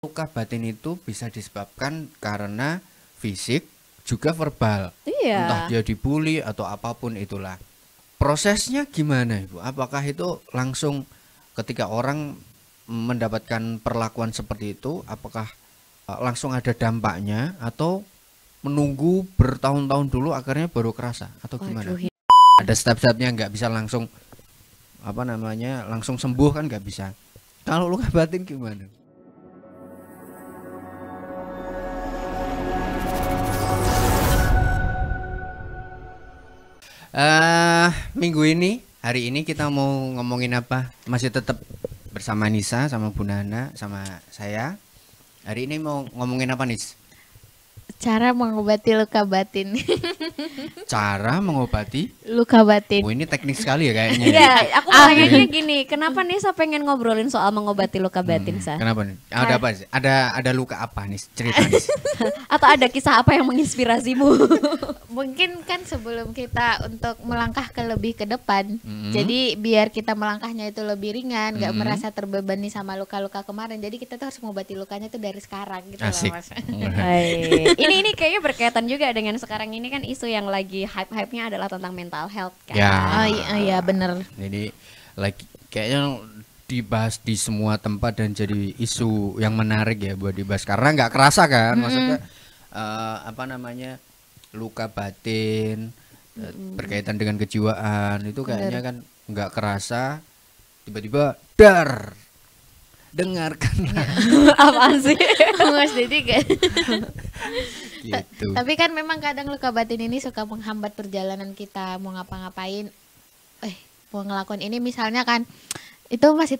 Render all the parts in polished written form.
Luka batin itu bisa disebabkan karena fisik juga verbal. Entah Iya. dia dibully atau apapun itulah. Prosesnya gimana Ibu? Apakah itu langsung ketika orang mendapatkan perlakuan seperti itu, apakah langsung ada dampaknya atau menunggu bertahun-tahun dulu akhirnya baru kerasa atau gimana? Waduh. Ada step-stepnya, nggak bisa langsung langsung sembuh kan nggak bisa. Kalau luka batin gimana? Minggu ini, hari ini kita mau ngomongin apa? Masih tetap bersama Nisa, sama Bu Nana, sama saya. Hari ini mau ngomongin apa, Nis? Cara mengobati luka batin. Cara mengobati. Luka batin. Oh, ini teknik sekali ya kayaknya. Iya, aku pengennya gini, kenapa Nisa pengen ngobrolin soal mengobati luka batin, Sa? Kenapa nih? Ada apa sih? Ada luka apa nih? Cerita Nis. Atau ada kisah apa yang menginspirasimu? Mungkin kan sebelum kita untuk melangkah lebih ke depan, jadi biar kita melangkahnya itu lebih ringan, nggak merasa terbebani sama luka-luka kemarin. Jadi kita tuh harus mengobati lukanya itu dari sekarang gitu Asik. loh, Mas. Hai. Ini kayaknya berkaitan juga dengan sekarang ini kan isu yang lagi hype-hype-nya adalah tentang mental health kan. Ya. Oh iya bener. Jadi lagi kayaknya dibahas di semua tempat dan jadi isu yang menarik ya buat dibahas karena nggak kerasa kan, maksudnya luka batin berkaitan dengan kejiwaan itu kayaknya kan nggak kerasa, tiba-tiba dengarkan Apaan sih? Mas Didi kan. gitu. Tapi kan memang kadang luka batin ini suka menghambat perjalanan kita mau ngapa-ngapain. Mau ngelakuin ini misalnya kan itu masih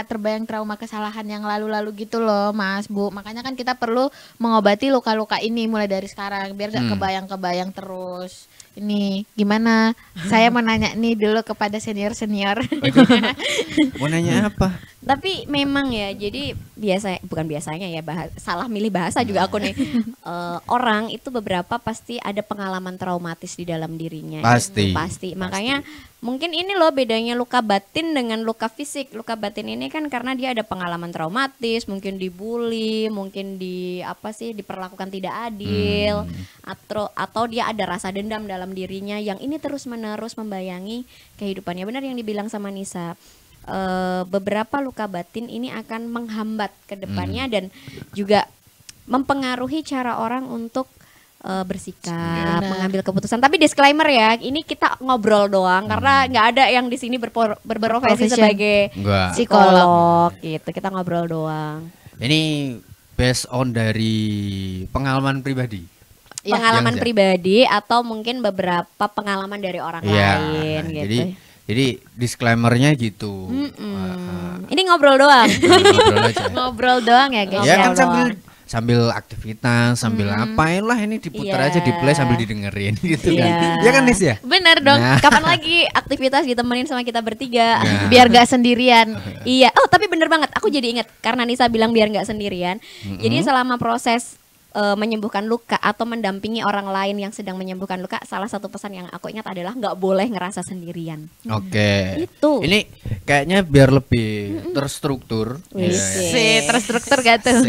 terbayang trauma kesalahan yang lalu-lalu gitu loh Mas Bu. Makanya kan kita perlu mengobati luka-luka ini mulai dari sekarang biar gak kebayang-kebayang terus. Ini gimana? Saya mau nanya nih dulu kepada senior-senior. Mau nanya apa? Tapi memang ya, jadi bukan biasanya ya, salah milih bahasa juga aku nih. Orang itu beberapa pasti ada pengalaman traumatis di dalam dirinya. Pasti. Makanya mungkin ini loh bedanya luka batin dengan luka fisik. Luka batin ini kan karena dia ada pengalaman traumatis, mungkin dibully, mungkin diperlakukan tidak adil, atau dia ada rasa dendam dalam dirinya yang ini terus-menerus membayangi kehidupannya. Benar yang dibilang sama Nisa. Beberapa luka batin ini akan menghambat ke depannya dan juga mempengaruhi cara orang untuk bersikap, mengambil keputusan. Tapi disclaimer ya, ini kita ngobrol doang karena nggak ada yang di sini berprofesi sebagai psikolog gitu. Kita ngobrol doang. Ini based on dari pengalaman pribadi. Pengalaman pribadi atau mungkin beberapa pengalaman dari orang lain gitu. Jadi disclaimernya gitu. Ini ngobrol doang. Ngobrol aja. Ngobrol doang ya guys. Ya kan sambil aktivitas, sambil ngapain lah ini diputar aja di play sambil didengerin gitu kan. Ya kan Nis ya? Bener dong. Kapan lagi aktivitas ditemenin sama kita bertiga biar gak sendirian. Iya. Oh tapi bener banget. Aku jadi ingat karena Nisa bilang biar gak sendirian. Jadi selama proses menyembuhkan luka atau mendampingi orang lain yang sedang menyembuhkan luka, salah satu pesan yang aku ingat adalah nggak boleh ngerasa sendirian. Oke. Itu. Ini kayaknya biar lebih terstruktur. Terstruktur gak tuh?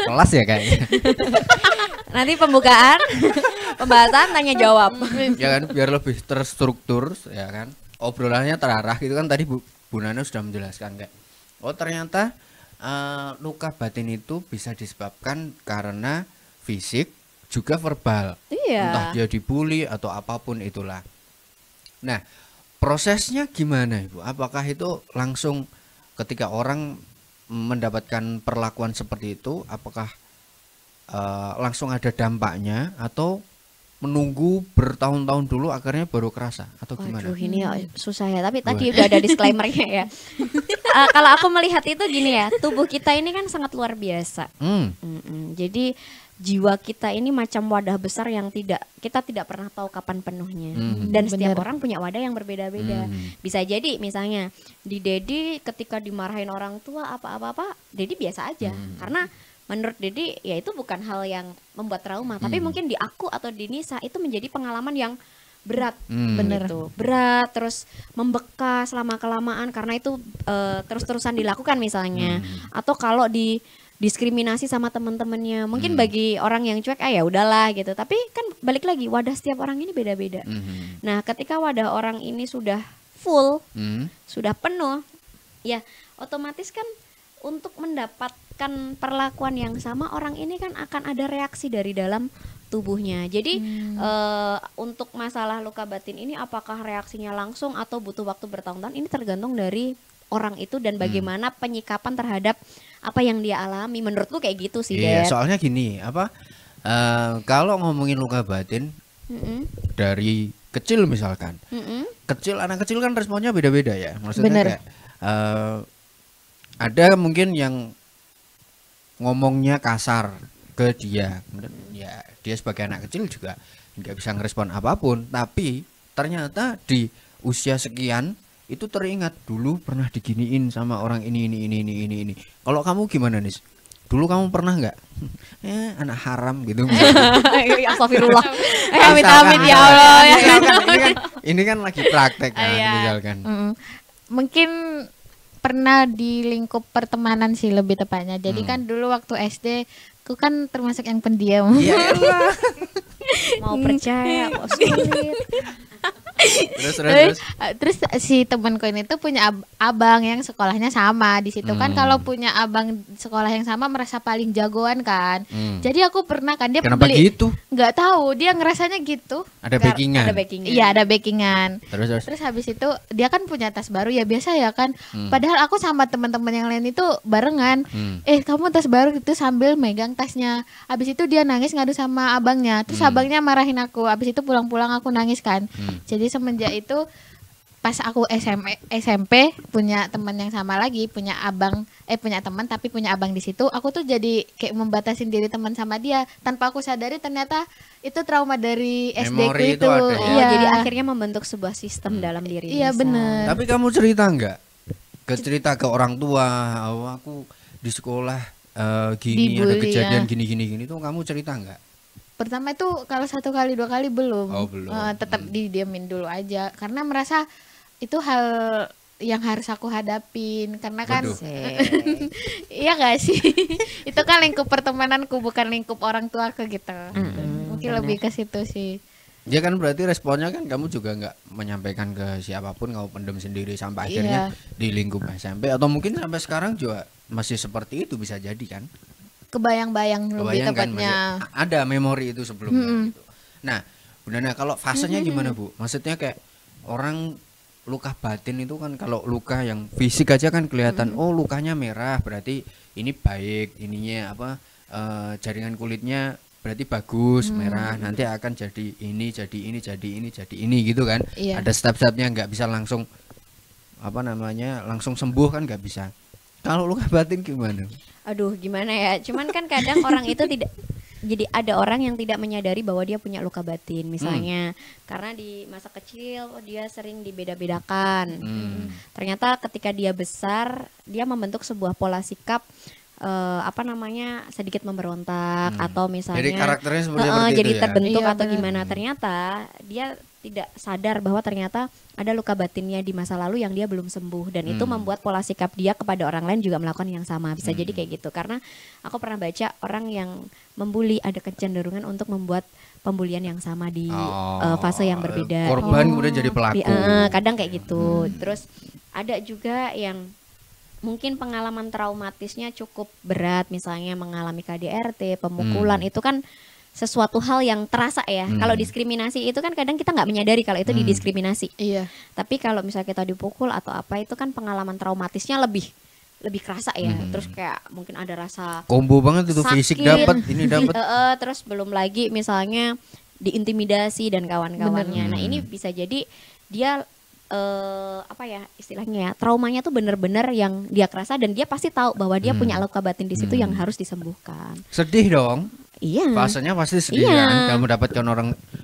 Kelas ya kayaknya. Nanti pembahasan tanya jawab. Ya kan biar lebih terstruktur ya kan. Obrolannya terarah gitu kan tadi Bu Nana sudah menjelaskan kayak. Oh ternyata luka batin itu bisa disebabkan karena fisik juga verbal. Entah dia dibully atau apapun itulah. Nah, prosesnya gimana Ibu? Apakah itu langsung ketika orang mendapatkan perlakuan seperti itu, apakah langsung ada dampaknya atau menunggu bertahun-tahun dulu akhirnya baru kerasa atau gimana? Waduh, ini susah ya. Tapi tadi udah ada disclaimernya ya. Kalau aku melihat itu gini ya, tubuh kita ini kan sangat luar biasa. Jadi jiwa kita ini macam wadah besar yang kita tidak pernah tahu kapan penuhnya. Dan setiap orang punya wadah yang berbeda-beda. Bisa jadi misalnya di Dedi ketika dimarahin orang tua apa-apa, Dedi biasa aja. Karena menurut Dedi ya itu bukan hal yang membuat trauma, tapi mungkin di aku atau di Nisa itu menjadi pengalaman yang berat, gitu. Berat terus membekas lama kelamaan karena itu terus-terusan dilakukan misalnya. Atau kalau diskriminasi sama teman-temannya. Mungkin bagi orang yang cuek ya udahlah gitu. Tapi kan balik lagi wadah setiap orang ini beda-beda. Nah, ketika wadah orang ini sudah full, sudah penuh, ya otomatis kan untuk mendapatkan perlakuan yang sama orang ini kan akan ada reaksi dari dalam tubuhnya. Jadi untuk masalah luka batin ini apakah reaksinya langsung atau butuh waktu bertahun-tahun, ini tergantung dari orang itu dan bagaimana penyikapan terhadap apa yang dia alami. Menurutku kayak gitu sih, Iya, Det. soalnya gini, kalau ngomongin luka batin dari kecil misalkan, anak kecil kan responnya beda-beda ya. Maksudnya Bener. kayak ada mungkin yang ngomongnya kasar ke dia, kemudian ya dia sebagai anak kecil juga nggak bisa ngerespon apapun. Tapi ternyata di usia sekian itu teringat dulu pernah diginiin sama orang ini. Kalau kamu gimana nih? Dulu kamu pernah nggak? Anak haram gitu. Astagfirullah. Amit-amit ya Allah. Ini kan lagi praktek kan, Iya. misalkan. Mungkin pernah di lingkup pertemanan sih lebih tepatnya. Jadi kan dulu waktu SD aku kan termasuk yang pendiam. Iya elah. Mau percaya kok sulit. Terus. Si temanku ini tuh punya abang yang sekolahnya sama di situ kan. Kalau punya abang sekolah yang sama merasa paling jagoan kan. Jadi aku pernah kan dia Kenapa beli, gitu? nggak tahu dia ngerasanya gitu. Ada backingan. Ada backing. Iya ada backingan. Terus. Terus habis itu dia kan punya tas baru ya biasa ya kan. Padahal aku sama teman-teman yang lain itu barengan. Kamu tas baru itu sambil megang tasnya. Habis itu dia nangis ngadu sama abangnya. Terus abangnya marahin aku. Habis itu pulang-pulang aku nangis kan. Jadi semenjak itu pas aku SMP punya teman yang sama lagi, punya teman tapi punya abang di situ, aku tuh jadi kayak membatasin diri teman sama dia tanpa aku sadari ternyata itu trauma dari SD ku Memori itu itu. ada ya? Iya. Jadi akhirnya membentuk sebuah sistem dalam diri. Iya, Nisa. bener. Tapi kamu cerita nggak? Cerita ke orang tua, aku di sekolah gini ada Dibully, kejadian ya. gini tuh kamu cerita nggak? Pertama itu kalau 1 kali 2 kali belum. Oh, belum. Tetap didiamin dulu aja karena merasa itu hal yang harus aku hadapin karena kan Waduh. iya gak sih? Itu kan lingkup pertemananku bukan lingkup orang tuaku gitu. Mungkin lebih ke situ sih. Ya kan berarti responnya kan kamu juga nggak menyampaikan ke siapapun, kamu pendem sendiri sampai akhirnya di lingkup SMP atau mungkin sampai sekarang juga masih seperti itu bisa jadi kan? Kebayang-bayang lebih Kebayang kan tepatnya. masih ada memori itu sebelumnya gitu. Nah, Bu Nana kalau fasenya gimana Bu? Maksudnya kayak orang luka batin itu kan kalau luka yang fisik aja kan kelihatan oh lukanya merah berarti ini baik, ininya apa jaringan kulitnya berarti bagus merah, nanti akan jadi ini gitu kan. Iya. Ada step-stepnya, nggak bisa langsung langsung sembuh kan nggak bisa. Kalau luka batin gimana? Aduh, gimana ya? Cuman kan kadang orang itu tidak, jadi ada orang yang tidak menyadari bahwa dia punya luka batin misalnya karena di masa kecil dia sering dibeda-bedakan. Ternyata ketika dia besar dia membentuk sebuah pola sikap sedikit memberontak atau misalnya Jadi karakternya seperti jadi itu ya? terbentuk Iya, atau benar. gimana. Ternyata dia tidak sadar bahwa ternyata ada luka batinnya di masa lalu yang dia belum sembuh dan itu membuat pola sikap dia kepada orang lain juga melakukan yang sama. Bisa jadi kayak gitu karena aku pernah baca orang yang membuli ada kecenderungan untuk membuat pembulian yang sama di fase yang berbeda. Korban kemudian jadi pelaku. Kadang kayak gitu. Terus ada juga yang mungkin pengalaman traumatisnya cukup berat, misalnya mengalami KDRT, pemukulan, itu kan sesuatu hal yang terasa ya. Kalau diskriminasi itu kan kadang kita nggak menyadari kalau itu didiskriminasi. Iya. Tapi kalau misalnya kita dipukul atau apa itu kan pengalaman traumatisnya lebih kerasa ya. Terus kayak mungkin ada rasa Combo banget itu fisik sakit. dapat, ini dapat. Terus belum lagi misalnya diintimidasi dan kawan-kawannya. Nah, ini bisa jadi dia istilahnya ya, traumanya tuh bener-bener yang dia kerasa dan dia pasti tahu bahwa dia punya luka batin di situ yang harus disembuhkan. Sedih dong. Iya. Fasenya pasti sedih kan. Kamu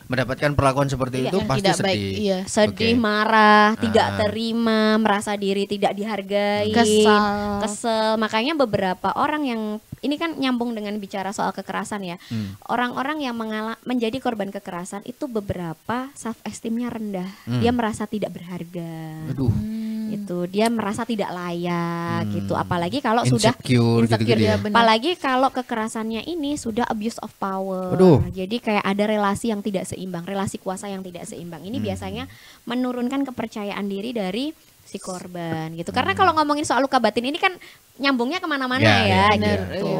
mendapatkan perlakuan seperti itu pasti tidak sedih. baik, iya. Sedih, Oke. marah, tidak terima, merasa diri tidak dihargai, kesel. Makanya beberapa orang yang ini kan nyambung dengan bicara soal kekerasan ya. Orang-orang yang menjadi korban kekerasan itu beberapa self esteemnya rendah. Dia merasa tidak berharga. Aduh. Itu gitu. Dia merasa tidak layak gitu. Apalagi kalau sudah insecure gitu ya. Apalagi kalau kekerasannya ini sudah abuse of power. Jadi kayak ada relasi yang tidak seimbang, relasi kuasa yang tidak seimbang. Ini biasanya menurunkan kepercayaan diri dari si korban gitu. Karena kalau ngomongin soal luka batin ini kan nyambungnya kemana-mana gitu.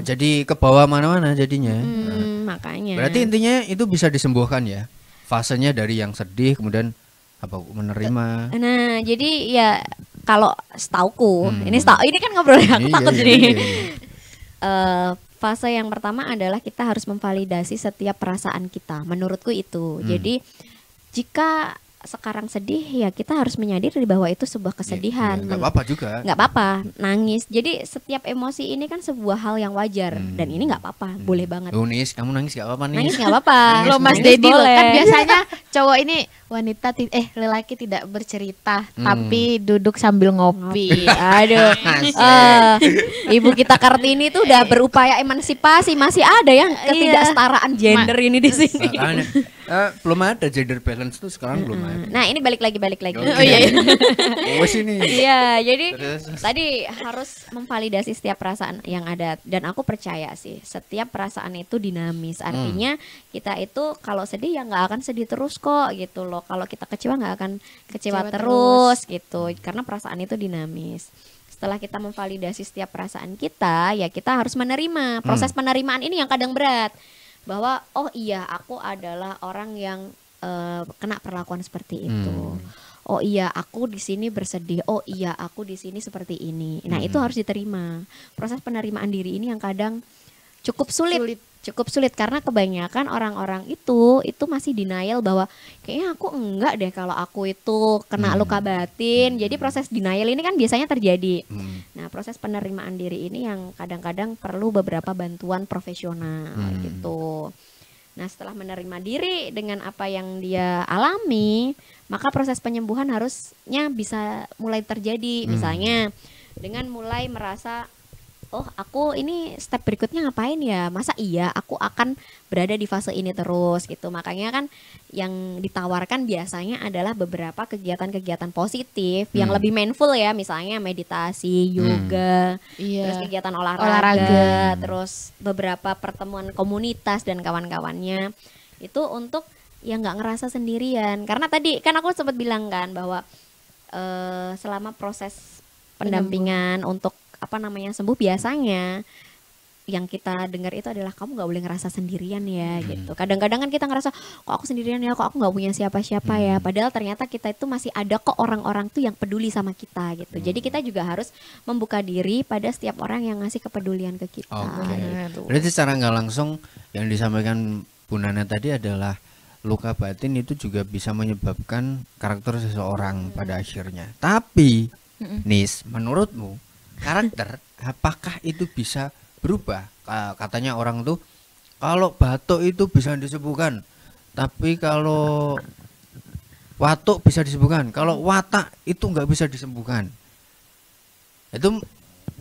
Jadi ke bawah mana-mana jadinya. Makanya. Berarti intinya itu bisa disembuhkan ya. Fasenya dari yang sedih kemudian menerima. Nah, jadi ya kalau setauku, ini kan ngobrolnya aku takut jadi. Fase yang pertama adalah kita harus memvalidasi setiap perasaan kita. Menurutku itu. Jadi jika sekarang sedih ya kita harus menyadari bahwa itu sebuah kesedihan. Nggak apa-apa juga. Nggak apa-apa, nangis. Jadi setiap emosi ini kan sebuah hal yang wajar dan ini nggak apa-apa, boleh banget. Nis, kamu nangis nggak apa-apa nih. Nangis nggak apa-apa. Lo Mas Dedi lo kan biasanya cowok ini lelaki tidak bercerita tapi duduk sambil ngopi. Aduh. Ibu kita Kartini tuh udah berupaya emansipasi, masih ada yang ketidaksetaraan gender ini di sini. Belum ada gender balance tuh sekarang belum ada. Nah ini balik lagi. Oh iya. Sini. Iya jadi tadi harus memvalidasi setiap perasaan yang ada dan aku percaya sih setiap perasaan itu dinamis. Artinya kita itu kalau sedih ya nggak akan sedih terus kok gitu loh. Kalau kita kecewa nggak akan kecewa terus gitu. Karena perasaan itu dinamis. Setelah kita memvalidasi setiap perasaan kita ya kita harus menerima. Proses penerimaan ini yang kadang berat. Bahwa oh iya aku adalah orang yang kena perlakuan seperti itu. Oh iya aku di sini bersedih. Oh iya aku di sini seperti ini. Nah itu harus diterima. Proses penerimaan diri ini yang kadang cukup sulit karena kebanyakan orang-orang itu masih denial bahwa kayaknya aku enggak deh kalau aku itu kena luka batin. Jadi proses denial ini kan biasanya terjadi. Nah proses penerimaan diri ini yang kadang-kadang perlu beberapa bantuan profesional gitu. Nah setelah menerima diri dengan apa yang dia alami, maka proses penyembuhan harusnya bisa mulai terjadi. Misalnya dengan mulai merasa oh aku ini step berikutnya ngapain ya, masa iya aku akan berada di fase ini terus gitu. Makanya kan yang ditawarkan biasanya adalah beberapa kegiatan-kegiatan positif yang lebih mindful ya, misalnya meditasi, yoga, terus kegiatan olahraga, terus beberapa pertemuan komunitas dan kawan-kawannya itu untuk ya nggak ngerasa sendirian. Karena tadi kan aku sempat bilang kan bahwa selama proses pendampingan untuk sembuh biasanya yang kita dengar itu adalah kamu nggak boleh ngerasa sendirian ya gitu. Kadang-kadang kan kita ngerasa kok aku sendirian ya, kok aku nggak punya siapa-siapa ya. Padahal ternyata kita itu masih ada kok orang-orang tuh yang peduli sama kita gitu. Jadi kita juga harus membuka diri pada setiap orang yang ngasih kepedulian ke kita. Gitu. Berarti secara nggak langsung yang disampaikan Bu Nana tadi adalah luka batin itu juga bisa menyebabkan karakter seseorang pada akhirnya. Tapi Nis, menurutmu karakter apakah itu bisa berubah? Katanya orang tuh kalau batuk itu bisa disembuhkan, tapi kalau watuk bisa disembuhkan, kalau watak itu nggak bisa disembuhkan. Itu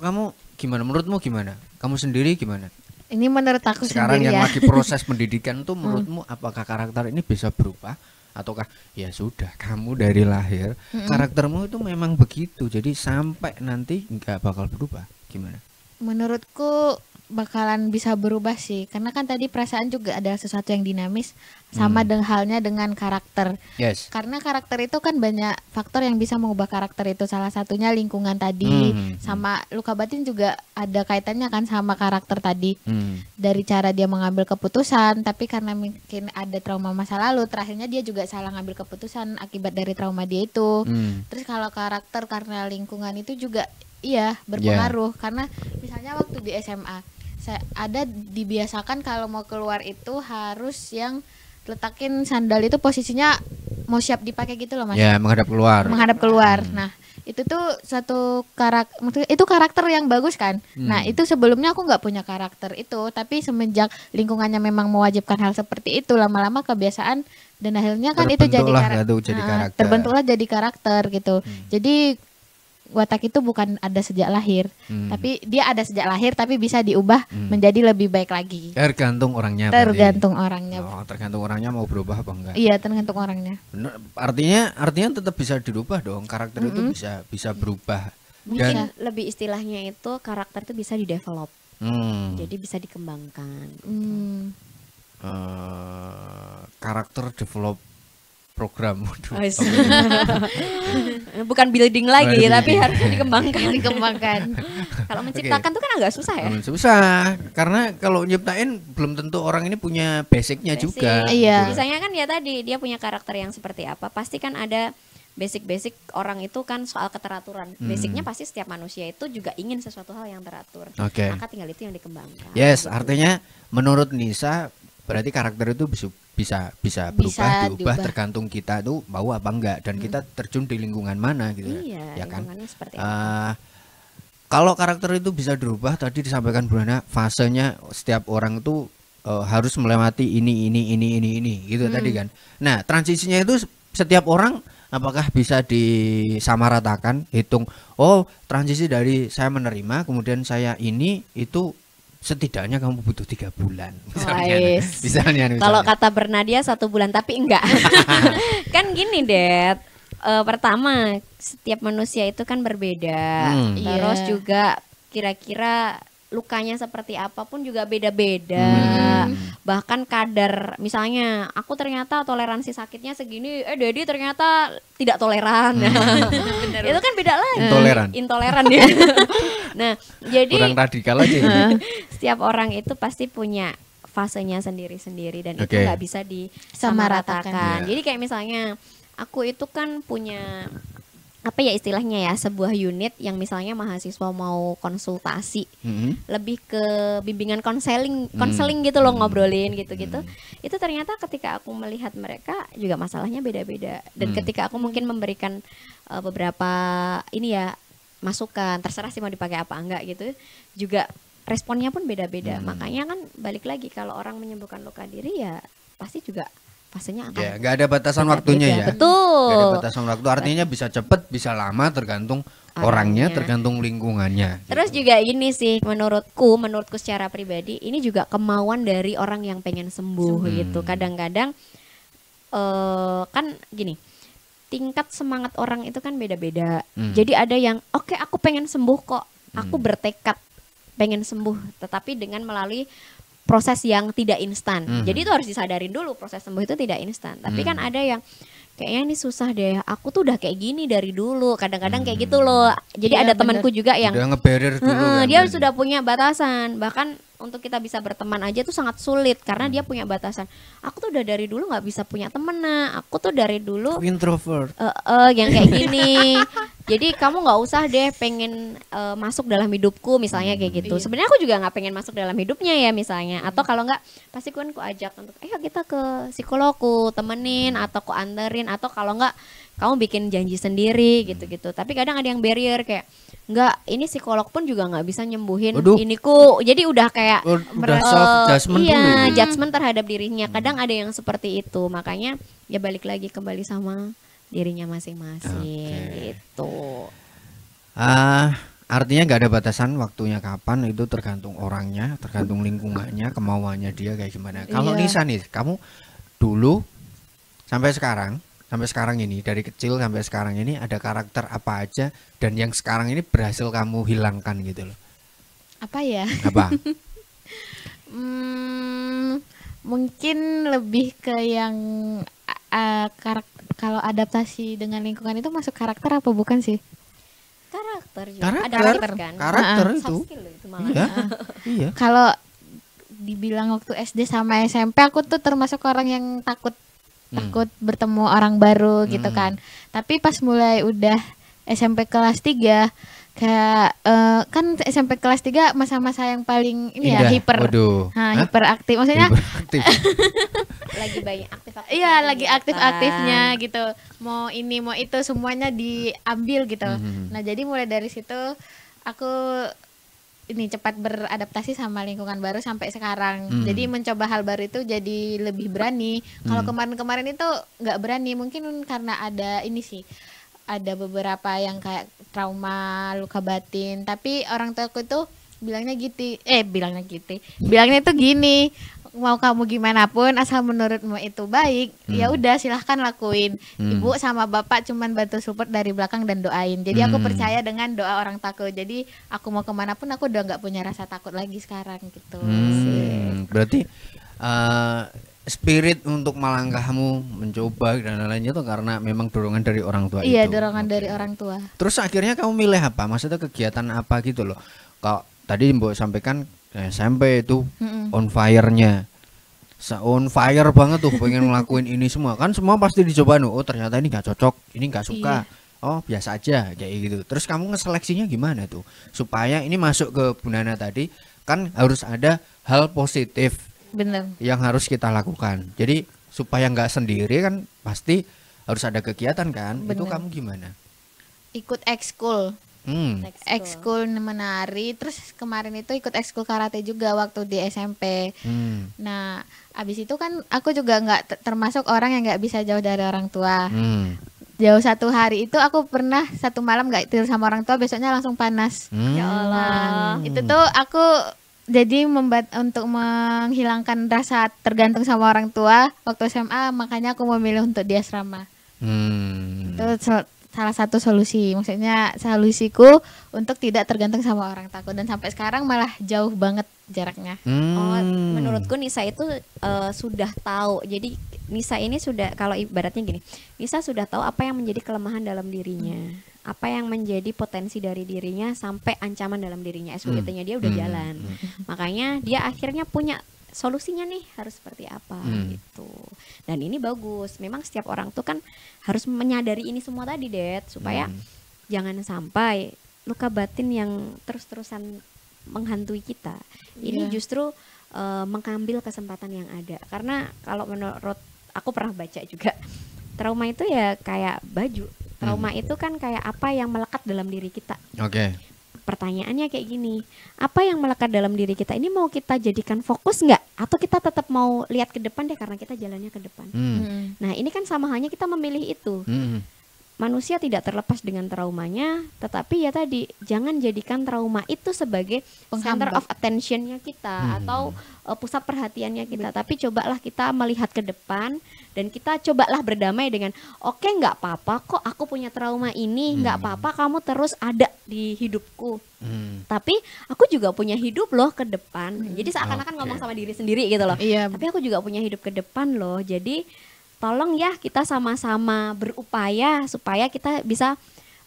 kamu gimana? Menurutmu gimana? Kamu sendiri gimana? Ini menurut aku sekarang sendiri yang ya. lagi proses pendidikan tuh menurutmu apakah karakter ini bisa berubah? Ataukah ya sudah kamu dari lahir karaktermu itu memang begitu, jadi sampai nanti nggak bakal berubah, gimana? Menurutku bakalan bisa berubah sih, karena kan tadi perasaan juga adalah sesuatu yang dinamis, sama halnya dengan karakter. Karena karakter itu kan banyak faktor yang bisa mengubah karakter itu, salah satunya lingkungan tadi, sama luka batin juga ada kaitannya kan sama karakter tadi. Dari cara dia mengambil keputusan, tapi karena mungkin ada trauma masa lalu, terakhirnya dia juga salah ngambil keputusan akibat dari trauma dia itu. Terus kalau karakter karena lingkungan itu juga berpengaruh, karena misalnya waktu di SMA ada dibiasakan kalau mau keluar itu harus yang letakin sandal itu posisinya mau siap dipakai gitu loh Mas. Ya, menghadap keluar. Nah, itu tuh satu karakter yang bagus kan. Nah, itu sebelumnya aku nggak punya karakter itu, tapi semenjak lingkungannya memang mewajibkan hal seperti itu, lama-lama kebiasaan dan akhirnya kan itu jadi karakter. Terbentuklah jadi karakter gitu. Jadi watak itu bukan ada sejak lahir, tapi dia ada sejak lahir tapi bisa diubah menjadi lebih baik lagi. Tergantung orangnya. Tergantung orangnya. Oh, tergantung orangnya mau berubah apa enggak? Iya, tergantung orangnya. Bener, artinya tetap bisa dirubah dong, karakter itu bisa berubah. Mungkin lebih istilahnya itu karakter itu bisa didevelop. Jadi bisa dikembangkan. Karakter develop program. Bukan building lagi, tapi harus dikembangkan. Kalau menciptakan tuh kan agak susah ya. Susah, karena kalau nyiptain belum tentu orang ini punya basicnya juga. Iya. Misalnya kan ya tadi dia punya karakter yang seperti apa, pasti kan ada basic orang itu kan soal keteraturan. Basicnya pasti setiap manusia itu juga ingin sesuatu hal yang teratur. Maka tinggal itu yang dikembangkan. Yes, gitu. Artinya menurut Nisa berarti karakter itu bisa berubah, diubah tergantung kita tuh mau apa enggak dan kita terjun di lingkungan mana gitu. Iya, ya kan. Seperti apa? Kalau karakter itu bisa dirubah, tadi disampaikan Bu Nana, fasenya setiap orang itu harus melewati ini gitu tadi kan. Nah, transisinya itu setiap orang apakah bisa disamaratakan, hitung, transisi dari saya menerima kemudian saya itu setidaknya kamu butuh 3 bulan misalnya. Kalau kata Bernadia 1 bulan, tapi enggak. Kan gini Det, pertama setiap manusia itu kan berbeda, terus juga kira-kira lukanya seperti apapun juga beda-beda. Bahkan kadar, misalnya aku ternyata toleransi sakitnya segini, Dedi ternyata tidak toleran. Itu kan beda lagi. Intoleran ya. Nah, jadi kurang radikal aja. Setiap orang itu pasti punya fasenya sendiri-sendiri dan itu nggak bisa disamaratakan. Jadi kayak misalnya aku itu kan punya apa ya istilahnya ya, sebuah unit yang misalnya mahasiswa mau konsultasi, lebih ke bimbingan konseling gitu loh, ngobrolin gitu-gitu. Itu ternyata ketika aku melihat mereka juga masalahnya beda-beda, dan ketika aku mungkin memberikan beberapa ini ya masukan, terserah sih mau dipakai apa enggak gitu, juga responnya pun beda-beda. Makanya kan balik lagi, kalau orang menyembuhkan luka diri ya pasti juga fasenya akan nggak ada batasan waktunya ya. Betul. Nggak ada batasan waktu, artinya bisa cepet bisa lama tergantung orangnya, tergantung lingkungannya. Terus gitu. juga ini sih menurutku secara pribadi ini juga kemauan dari orang yang pengen sembuh gitu. Kadang-kadang kan gini, tingkat semangat orang itu kan beda-beda. Jadi ada yang oke, aku pengen sembuh kok, aku bertekad pengen sembuh, tetapi dengan melalui proses yang tidak instan. Jadi itu harus disadarin dulu, proses sembuh itu tidak instan. Tapi kan ada yang kayaknya ini susah deh, aku tuh udah kayak gini dari dulu. Kadang-kadang kayak gitu loh. Jadi ada temanku juga yang udah nge-barrier dulu kan, dia sudah punya batasan. Bahkan untuk kita bisa berteman aja tuh sangat sulit karena dia punya batasan. Aku tuh udah dari dulu nggak bisa punya temen, aku tuh dari dulu introvert. Yang kayak gini. Jadi kamu nggak usah deh pengen masuk dalam hidupku misalnya kayak gitu. Sebenarnya aku juga nggak pengen masuk dalam hidupnya ya misalnya. Atau kalau nggak pasti kan ku ajak untuk ayo kita ke psikologku temenin atau ku anterin, atau kalau nggak kamu bikin janji sendiri gitu-gitu. Tapi kadang ada yang barrier kayak nggak, ini psikolog pun juga nggak bisa nyembuhin iniku. Jadi udah kayak self judgment dulu. Judgment terhadap dirinya. Kadang ada yang seperti itu. Makanya ya balik lagi kembali sama dirinya masing-masing gitu. Artinya nggak ada batasan waktunya kapan, itu tergantung orangnya, tergantung lingkungannya, kemauannya dia kayak gimana. Kalau Nisa nih, kamu dulu sampai sekarang ini, dari kecil sampai sekarang ini ada karakter apa aja dan yang sekarang ini berhasil kamu hilangkan gitu loh? Apa ya? Apa? Mungkin lebih ke yang kalau adaptasi dengan lingkungan itu masuk karakter apa bukan sih? Karakter juga. Karakter kan? Karakter itu. Soft skill itu malah. Ya, iya. Kalau dibilang waktu SD sama SMP aku tuh termasuk orang yang takut bertemu orang baru gitu kan. Tapi pas mulai udah SMP kelas 3 kayak kan SMP kelas 3 masa-masa yang paling ini ya hiperaktif, maksudnya hiperaktif. Lagi banyak aktif-aktif. Iya, lagi aktif-aktifnya gitu. Mau ini mau itu semuanya diambil gitu. Nah, jadi mulai dari situ aku ini cepat beradaptasi sama lingkungan baru sampai sekarang. Jadi mencoba hal baru itu jadi lebih berani. Kalau kemarin-kemarin itu nggak berani, mungkin karena ada ini sih. Ada beberapa yang kayak trauma luka batin, tapi orang tuaku itu bilangnya itu gini, mau kamu gimana pun asal menurutmu itu baik, ya udah silahkan lakuin. Ibu sama bapak cuman bantu support dari belakang dan doain. Jadi aku percaya dengan doa orang takut. Jadi aku mau kemana pun aku udah nggak punya rasa takut lagi sekarang gitu. Berarti spirit untuk melangkahmu mencoba dan lain-lainnya itu karena memang dorongan dari orang tua. Iya, itu. dorongan dari orang tua. Terus akhirnya kamu milih apa? Maksudnya kegiatan apa gitu loh? Kalau tadi Mbok sampaikan SMP itu on fire-nya. On fire banget tuh pengen ngelakuin ini semua. Kan semua pasti dicoba oh ternyata ini nggak cocok, ini nggak suka. Iya. Oh biasa aja kayak gitu. Terus kamu ngeseleksinya gimana tuh? Supaya ini masuk ke Bu Nana tadi kan harus ada hal positif. Bener. Yang harus kita lakukan. Jadi supaya nggak sendiri kan pasti harus ada kegiatan kan. Bener. Itu kamu gimana? Ikut ekskul. Ekskul menari, terus kemarin itu ikut ekskul karate juga waktu di SMP. Nah, abis itu kan aku juga nggak termasuk orang yang nggak bisa jauh dari orang tua. Jauh 1 hari itu aku pernah 1 malam nggak tidur sama orang tua, besoknya langsung panas. Ya Allah. Nah, itu tuh aku jadi untuk menghilangkan rasa tergantung sama orang tua waktu SMA, makanya aku memilih untuk di asrama. Itu salah satu solusi, maksudnya solusiku untuk tidak tergantung sama orang takut, dan sampai sekarang malah jauh banget jaraknya. Oh, menurutku Nisa itu sudah tahu. Jadi Nisa ini sudah, kalau ibaratnya gini, Nisa sudah tahu apa yang menjadi kelemahan dalam dirinya, apa yang menjadi potensi dari dirinya sampai ancaman dalam dirinya. SWT-nya dia udah jalan. Makanya dia akhirnya punya solusinya nih harus seperti apa gitu. Dan ini bagus. Memang setiap orang tuh kan harus menyadari ini semua tadi, Det, supaya jangan sampai luka batin yang terus-terusan menghantui kita. Ini justru mengambil kesempatan yang ada. Karena kalau menurut aku pernah baca juga, trauma itu ya kayak baju. Trauma itu kan kayak apa yang melekat dalam diri kita. Oke. Pertanyaannya kayak gini, apa yang melekat dalam diri kita ini mau kita jadikan fokus nggak? Atau kita tetap mau lihat ke depan deh karena kita jalannya ke depan. Nah ini kan sama halnya kita memilih itu. Manusia tidak terlepas dengan traumanya, tetapi ya tadi jangan jadikan trauma itu sebagai center of attentionnya kita atau pusat perhatiannya kita. Tapi cobalah kita melihat ke depan dan kita cobalah berdamai dengan oke, nggak apa-apa kok aku punya trauma ini, nggak apa-apa kamu terus ada di hidupku. Tapi aku juga punya hidup loh ke depan. Jadi seakan-akan ngomong sama diri sendiri gitu loh. Tapi aku juga punya hidup ke depan loh. Jadi tolong ya kita sama-sama berupaya supaya kita bisa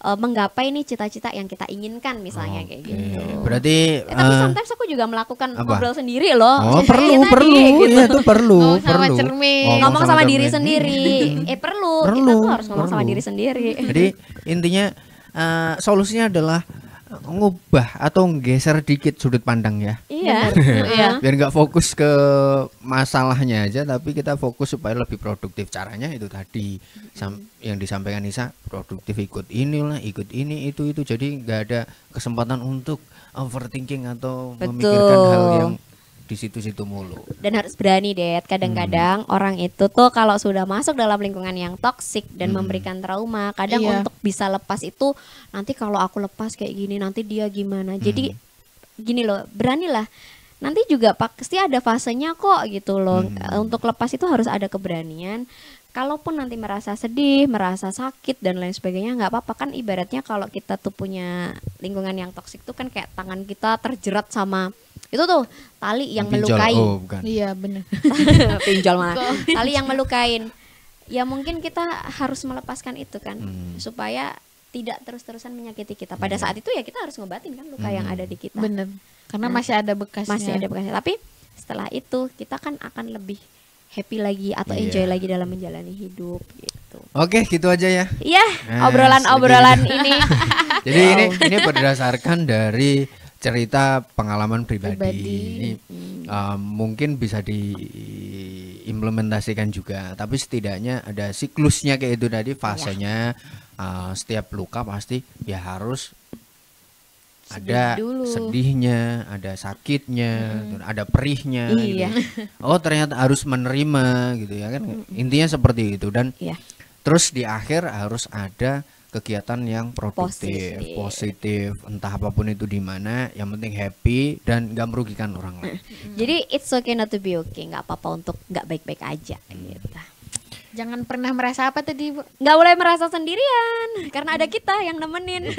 menggapai nih cita-cita yang kita inginkan misalnya kayak gitu. Berarti tapi sometimes aku juga melakukan ngobrol sendiri loh. Oh, perlu gitu. Ya, itu perlu. Ngomong sama diri sendiri. Perlu. Kita tuh harus ngomong sama diri sendiri. Jadi intinya solusinya adalah ngubah atau geser dikit sudut pandang ya. Iya. Biar nggak fokus ke masalahnya aja, tapi kita fokus supaya lebih produktif. Caranya itu tadi yang disampaikan Nisa, produktif ikut inilah, ikut ini itu. Jadi nggak ada kesempatan untuk overthinking atau memikirkan hal yang di situ-situ mulu. Dan harus berani, Det. Kadang-kadang orang itu tuh kalau sudah masuk dalam lingkungan yang toksik dan memberikan trauma, kadang untuk bisa lepas itu nanti kalau aku lepas kayak gini nanti dia gimana. Jadi gini loh, beranilah. Nanti juga pasti ada fasenya kok gitu loh. Untuk lepas itu harus ada keberanian. Kalaupun nanti merasa sedih, merasa sakit dan lain sebagainya, nggak apa-apa. Kan ibaratnya kalau kita tuh punya lingkungan yang toksik tuh kan kayak tangan kita terjerat sama itu tuh tali yang pinjol, melukai. Iya benar. Pinjol mana? Tali yang melukain. Ya mungkin kita harus melepaskan itu kan, supaya tidak terus-terusan menyakiti kita. Pada saat itu ya kita harus ngobatin kan luka yang ada di kita. Bener. Karena masih ada bekasnya. Masih ada bekasnya. Tapi setelah itu kita kan akan lebih happy lagi atau enjoy lagi dalam menjalani hidup gitu. Oke, gitu aja ya. Iya, obrolan-obrolan ini. Jadi ini berdasarkan dari cerita pengalaman pribadi. Ini mungkin bisa diimplementasikan juga, tapi setidaknya ada siklusnya kayak itu tadi, fasenya. Setiap luka pasti ya harus ada sedihnya, ada sakitnya, ada perihnya gitu. Oh ternyata harus menerima gitu ya kan. Intinya seperti itu. Dan terus di akhir harus ada kegiatan yang positif, entah apapun itu di mana, yang penting happy dan nggak merugikan orang lain. Jadi it's okay not to be okay, nggak apa-apa untuk nggak baik-baik aja gitu. Jangan pernah merasa apa tadi, Bu? Nggak boleh merasa sendirian karena ada kita yang nemenin.